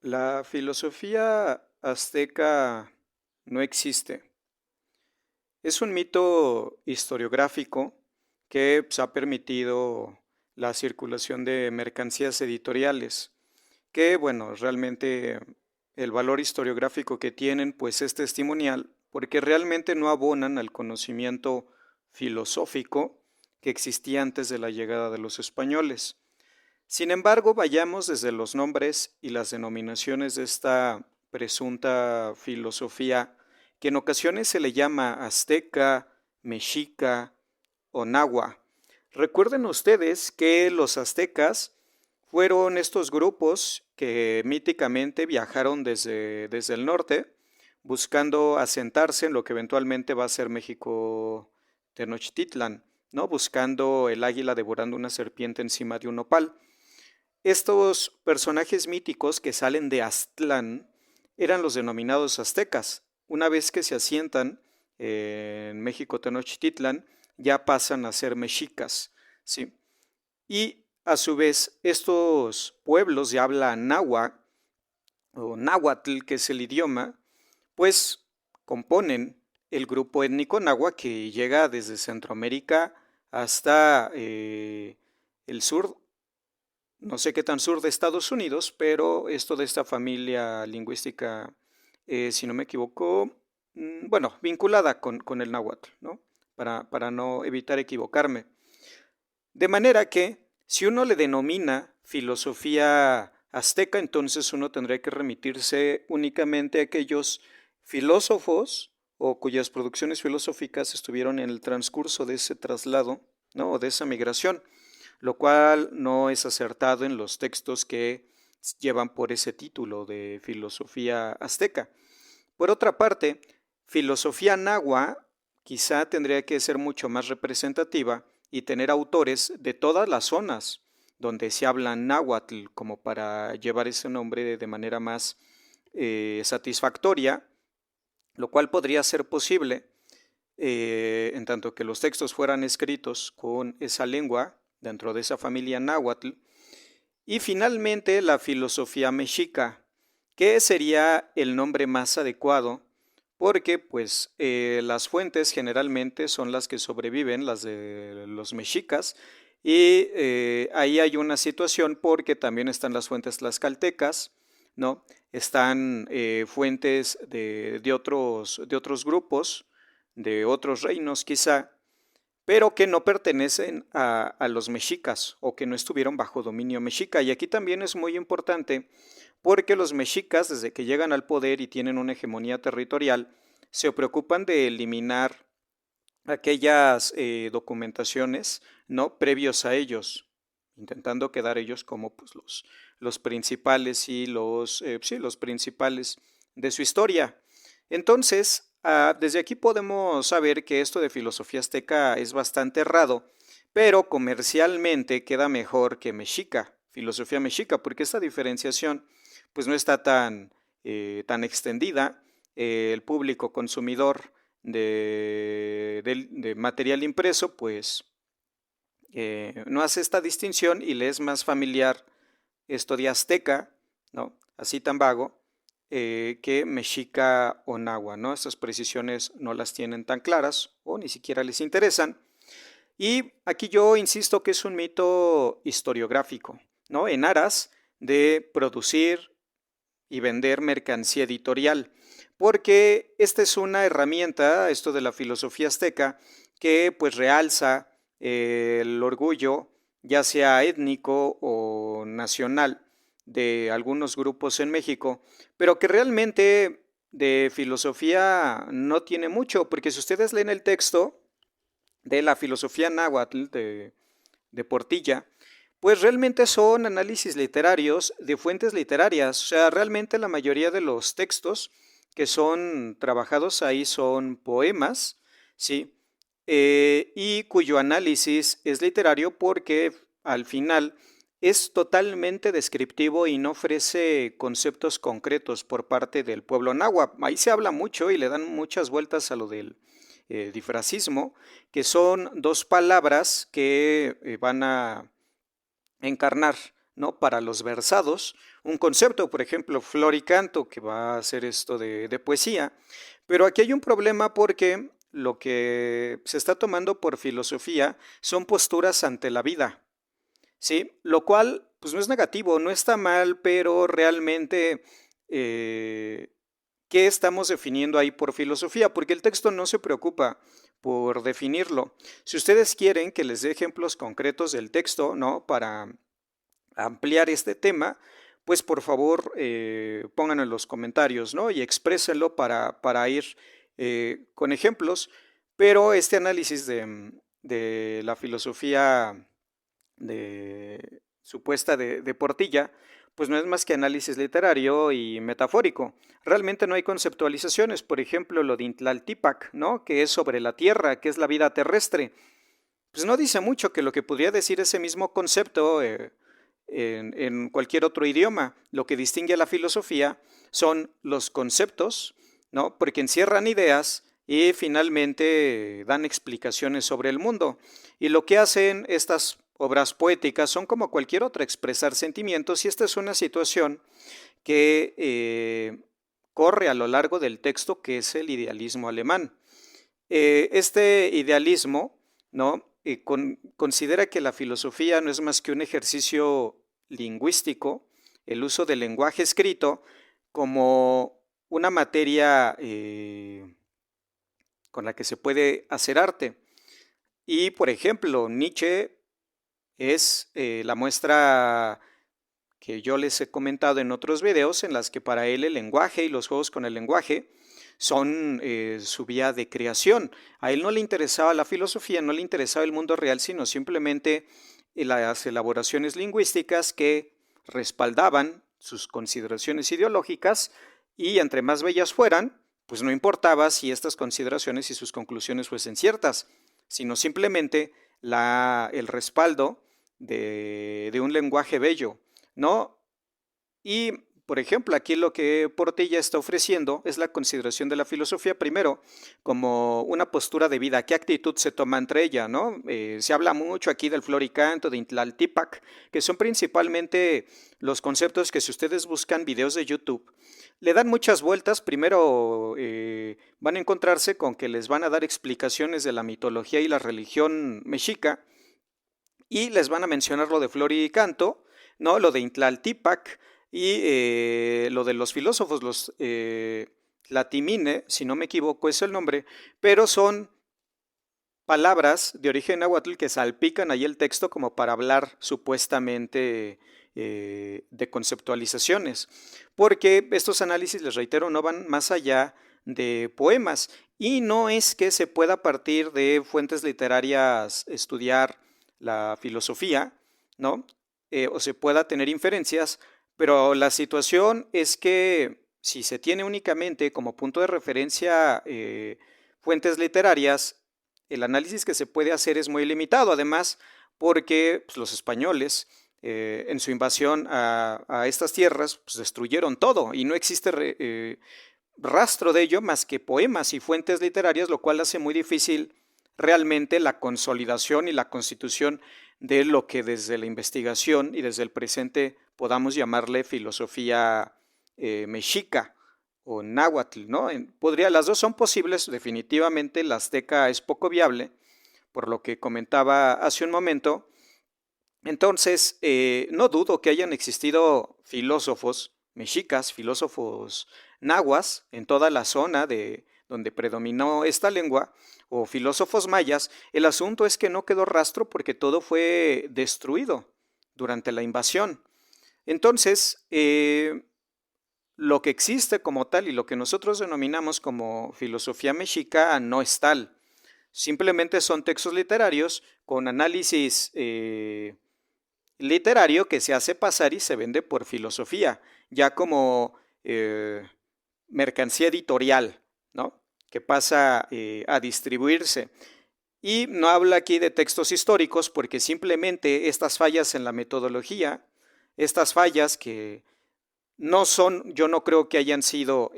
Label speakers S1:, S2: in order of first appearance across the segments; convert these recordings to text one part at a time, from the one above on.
S1: La filosofía azteca no existe. Es un mito historiográfico que ha permitido la circulación de mercancías editoriales, que bueno, realmente el valor historiográfico que tienen pues es testimonial porque realmente no abonan al conocimiento filosófico que existía antes de la llegada de los españoles. Sin embargo, vayamos desde los nombres y las denominaciones de esta presunta filosofía, que en ocasiones se le llama azteca, mexica o nahua. Recuerden ustedes que los aztecas fueron estos grupos que míticamente viajaron desde el norte, buscando asentarse en lo que eventualmente va a ser México Tenochtitlan, ¿no? Buscando el águila devorando una serpiente encima de un nopal. Estos personajes míticos que salen de Aztlán eran los denominados aztecas. Una vez que se asientan en México Tenochtitlan, ya pasan a ser mexicas, ¿sí? Y a su vez, estos pueblos de habla náhuatl o náhuatl, que es el idioma, pues componen el grupo étnico náhuatl que llega desde Centroamérica hasta el sur, no sé qué tan sur de Estados Unidos, pero esto de esta familia lingüística, si no me equivoco, bueno, vinculada con el náhuatl, ¿no? Para no evitar equivocarme. De manera que, si uno le denomina filosofía azteca, entonces uno tendría que remitirse únicamente a aquellos filósofos o cuyas producciones filosóficas estuvieron en el transcurso de ese traslado, ¿no? O de esa migración, lo cual no es acertado en los textos que llevan por ese título de filosofía azteca. Por otra parte, filosofía náhuatl quizá tendría que ser mucho más representativa y tener autores de todas las zonas donde se habla náhuatl como para llevar ese nombre de manera más satisfactoria, lo cual podría ser posible en tanto que los textos fueran escritos con esa lengua dentro de esa familia náhuatl. Y finalmente la filosofía mexica, que sería el nombre más adecuado porque pues las fuentes generalmente son las que sobreviven, las de los mexicas, y ahí hay una situación porque también están las fuentes tlaxcaltecas, ¿no? Están fuentes de otros grupos, de otros reinos quizá, pero que no pertenecen a los mexicas o que no estuvieron bajo dominio mexica. Y aquí también es muy importante porque los mexicas, desde que llegan al poder y tienen una hegemonía territorial, se preocupan de eliminar aquellas documentaciones no previos a ellos, intentando quedar ellos como pues, los principales y sí, los principales de su historia. Entonces, desde aquí podemos saber que esto de filosofía azteca es bastante errado, pero comercialmente queda mejor que mexica, filosofía mexica, porque esta diferenciación pues no está tan extendida. El público consumidor de material impreso pues no hace esta distinción y le es más familiar esto de azteca, ¿no? Así tan vago, que mexica o nahua, ¿no? Estas precisiones no las tienen tan claras o ni siquiera les interesan. Y aquí yo insisto que es un mito historiográfico, ¿no? En aras de producir y vender mercancía editorial, porque esta es una herramienta, esto de la filosofía azteca, que pues realza el orgullo, ya sea étnico o nacional, de algunos grupos en México, pero que realmente de filosofía no tiene mucho, porque si ustedes leen el texto de la filosofía náhuatl de Portilla, pues realmente son análisis literarios de fuentes literarias. O sea, realmente la mayoría de los textos que son trabajados ahí son poemas, ¿sí? Y cuyo análisis es literario porque al final es totalmente descriptivo y no ofrece conceptos concretos por parte del pueblo náhuatl. Ahí se habla mucho y le dan muchas vueltas a lo del difracismo, que son dos palabras que van a encarnar, ¿no? Para los versados un concepto, por ejemplo, Flor y Canto, que va a ser esto de poesía, pero aquí hay un problema porque lo que se está tomando por filosofía son posturas ante la vida, ¿sí? Lo cual, pues no es negativo, no está mal, pero realmente, eh, ¿qué estamos definiendo ahí por filosofía? Porque el texto no se preocupa por definirlo. Si ustedes quieren que les dé ejemplos concretos del texto, ¿no? Para ampliar este tema, pues por favor pónganlo en los comentarios, ¿no? Y exprésenlo para ir con ejemplos, pero este análisis de la filosofía supuesta de Portilla, pues no es más que análisis literario y metafórico. Realmente no hay conceptualizaciones, por ejemplo, lo de Intlaltípac, ¿no? Que es sobre la Tierra, que es la vida terrestre. Pues no dice mucho que lo que podría decir ese mismo concepto en cualquier otro idioma. Lo que distingue a la filosofía son los conceptos, ¿no? Porque encierran ideas y finalmente dan explicaciones sobre el mundo. Y lo que hacen estas obras poéticas son como cualquier otra, expresar sentimientos, y esta es una situación que corre a lo largo del texto, que es el idealismo alemán. Este idealismo, ¿no? Considera que la filosofía no es más que un ejercicio lingüístico, el uso del lenguaje escrito como una materia con la que se puede hacer arte. Y, por ejemplo, Nietzsche es la muestra que yo les he comentado en otros videos, en las que para él el lenguaje y los juegos con el lenguaje son su vía de creación. A él no le interesaba la filosofía, no le interesaba el mundo real, sino simplemente las elaboraciones lingüísticas que respaldaban sus consideraciones ideológicas, y entre más bellas fueran, pues no importaba si estas consideraciones y sus conclusiones fuesen ciertas, sino simplemente el respaldo de un lenguaje bello, ¿no? Y, por ejemplo, aquí lo que Portilla está ofreciendo es la consideración de la filosofía primero como una postura de vida. ¿Qué actitud se toma entre ella, no? Se habla mucho aquí del Flor y Canto, de Intlaltípac, que son principalmente los conceptos que, si ustedes buscan videos de YouTube, le dan muchas vueltas. Primero van a encontrarse con que les van a dar explicaciones de la mitología y la religión mexica, y les van a mencionar lo de Flor y Canto, ¿no? Lo de Intlaltípac y lo de los filósofos, los Latimine, si no me equivoco es el nombre, pero son palabras de origen náhuatl que salpican ahí el texto como para hablar supuestamente de conceptualizaciones, porque estos análisis, les reitero, no van más allá de poemas, y no es que se pueda partir de fuentes literarias estudiar la filosofía, ¿no? O se pueda tener inferencias, pero la situación es que si se tiene únicamente como punto de referencia fuentes literarias, el análisis que se puede hacer es muy limitado, además porque pues, los españoles en su invasión a estas tierras pues, destruyeron todo, y no existe rastro de ello más que poemas y fuentes literarias, lo cual hace muy difícil realmente la consolidación y la constitución de lo que desde la investigación y desde el presente podamos llamarle filosofía mexica o náhuatl, ¿no? Las dos son posibles, definitivamente la azteca es poco viable, por lo que comentaba hace un momento. Entonces, no dudo que hayan existido filósofos mexicas, filósofos nahuas en toda la zona de donde predominó esta lengua, o filósofos mayas. El asunto es que no quedó rastro porque todo fue destruido durante la invasión. Entonces, lo que existe como tal y lo que nosotros denominamos como filosofía mexica no es tal. Simplemente son textos literarios con análisis literario que se hace pasar y se vende por filosofía, ya como mercancía editorial, ¿no? Que pasa a distribuirse. Y no habla aquí de textos históricos porque simplemente estas fallas en la metodología, estas fallas que no son, yo no creo que hayan sido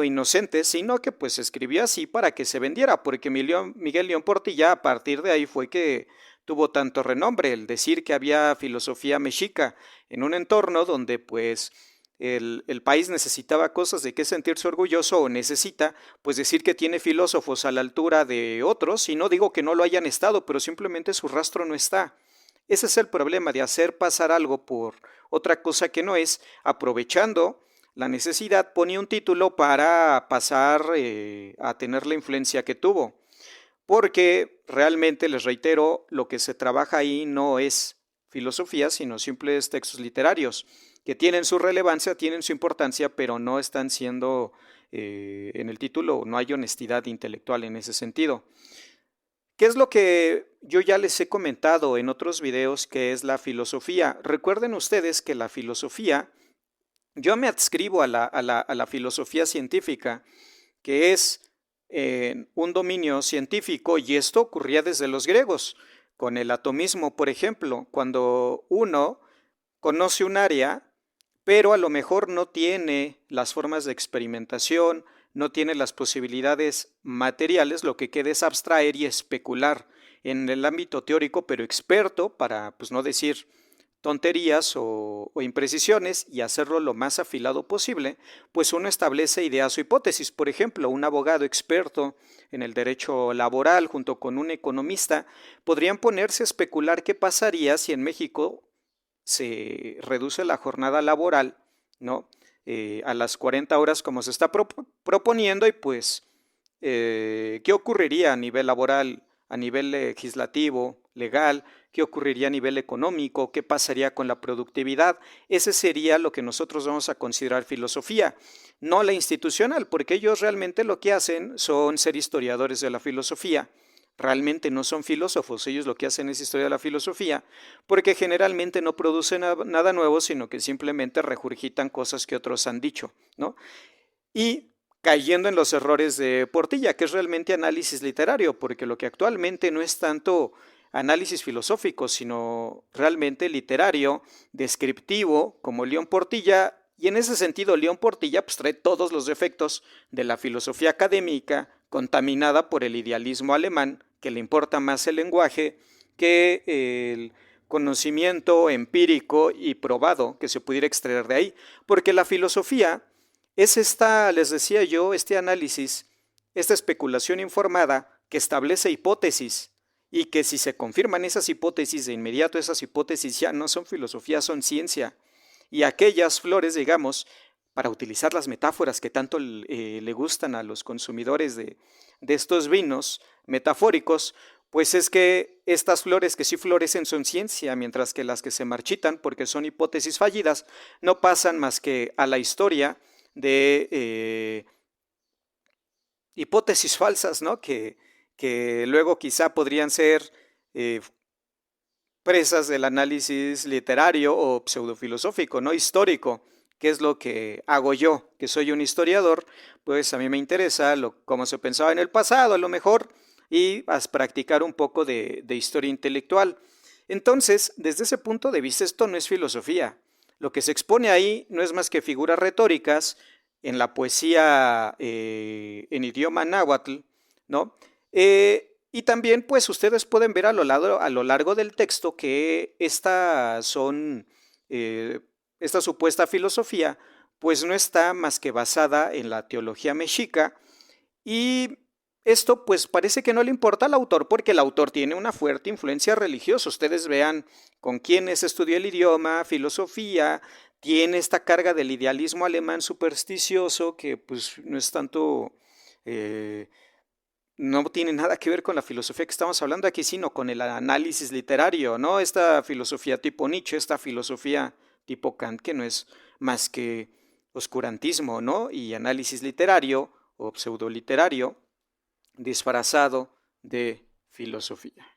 S1: inocentes, sino que pues se escribió así para que se vendiera, porque Miguel León Portilla a partir de ahí fue que tuvo tanto renombre, el decir que había filosofía mexica en un entorno donde pues el país necesitaba cosas de qué sentirse orgulloso o necesita, pues decir que tiene filósofos a la altura de otros, y no digo que no lo hayan estado, pero simplemente su rastro no está. Ese es el problema de hacer pasar algo por otra cosa que no es, aprovechando la necesidad, ponía un título para pasar a tener la influencia que tuvo. Porque realmente, les reitero, lo que se trabaja ahí no es filosofía, sino simples textos literarios, que tienen su relevancia, tienen su importancia, pero no están siendo, en el título, no hay honestidad intelectual en ese sentido. ¿Qué es lo que yo ya les he comentado en otros videos que es la filosofía? Recuerden ustedes que la filosofía, yo me adscribo a la filosofía científica, que es un dominio científico, y esto ocurría desde los griegos, con el atomismo, por ejemplo, cuando uno conoce un área, pero a lo mejor no tiene las formas de experimentación, no tiene las posibilidades materiales, lo que queda es abstraer y especular en el ámbito teórico, pero experto, para pues no decir tonterías o imprecisiones, y hacerlo lo más afilado posible, pues uno establece ideas o hipótesis. Por ejemplo, un abogado experto en el derecho laboral junto con un economista podrían ponerse a especular qué pasaría si en México se reduce la jornada laboral, ¿no? A las 40 horas como se está proponiendo, y pues, ¿qué ocurriría a nivel laboral, a nivel legislativo, legal? ¿Qué ocurriría a nivel económico? ¿Qué pasaría con la productividad? Ese sería lo que nosotros vamos a considerar filosofía, no la institucional, porque ellos realmente lo que hacen son ser historiadores de la filosofía. Realmente no son filósofos, ellos lo que hacen es historia de la filosofía, porque generalmente no producen nada nuevo, sino que simplemente regurgitan cosas que otros han dicho, ¿no? Y cayendo en los errores de Portilla, que es realmente análisis literario, porque lo que actualmente no es tanto análisis filosófico, sino realmente literario, descriptivo, como León Portilla, y en ese sentido León Portilla pues trae todos los defectos de la filosofía académica contaminada por el idealismo alemán, que le importa más el lenguaje que el conocimiento empírico y probado que se pudiera extraer de ahí, porque la filosofía es esta, les decía yo, este análisis, esta especulación informada que establece hipótesis, y que si se confirman esas hipótesis, de inmediato esas hipótesis ya no son filosofía, son ciencia. Y aquellas flores, digamos, para utilizar las metáforas que tanto le gustan a los consumidores de estos vinos metafóricos, pues es que estas flores que sí florecen son ciencia, mientras que las que se marchitan porque son hipótesis fallidas no pasan más que a la historia de hipótesis falsas, ¿no? Que luego quizá podrían ser eh, presas del análisis literario o pseudofilosófico, no histórico, que es lo que hago yo, que soy un historiador. Pues a mí me interesa cómo se pensaba en el pasado, a lo mejor, y a practicar un poco de historia intelectual. Entonces, desde ese punto de vista, esto no es filosofía. Lo que se expone ahí no es más que figuras retóricas en la poesía en idioma náhuatl, ¿no? Y también, pues, ustedes pueden ver a lo largo del texto que esta supuesta filosofía, pues no está más que basada en la teología mexica, y esto pues parece que no le importa al autor, porque el autor tiene una fuerte influencia religiosa. Ustedes vean con quiénes estudió el idioma, filosofía, tiene esta carga del idealismo alemán supersticioso que pues no es tanto, eh, no tiene nada que ver con la filosofía que estamos hablando aquí, sino con el análisis literario, ¿no? Esta filosofía tipo Nietzsche, esta filosofía tipo Kant, que no es más que oscurantismo, ¿no? Y análisis literario o pseudoliterario disfrazado de filosofía.